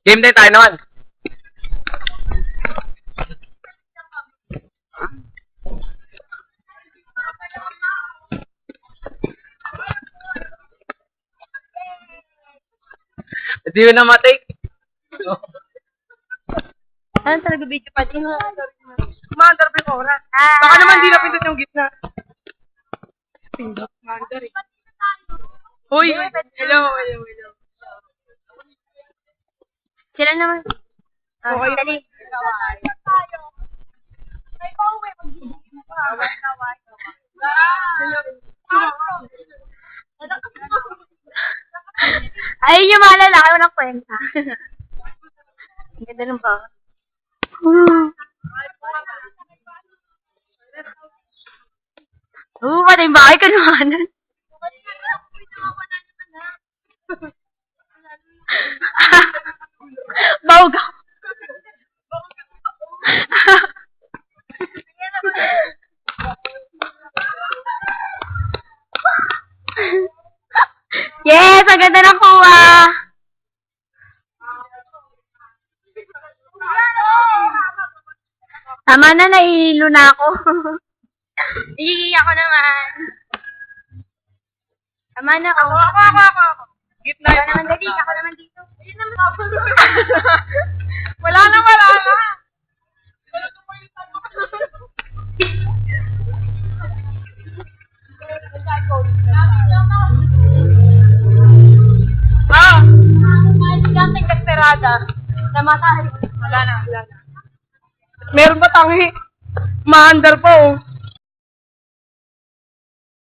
Game day tayo naman. Hindi mo na matake. Ano talaga video pa din? Commander Befora. Baka naman di napindot yung gitna. Pindot. Commander eh. Uy! Hello. Sila naman. Okay. Dali. Ayun yung mga lalaki, walang kwenta. Ang ganda ng ba? Pati yung bakay ka naman. Bawga. Yes! Ang ganda ng kuha! Tama na, nahihilo na ako. Iiyak ako naman. Tama na ako. Ako. Gitna Ikaw naman dali, ako naman dito. Wala na. Ganting desperada. Namatay. Wala na. Meron pa tangi. Maandar pa oh.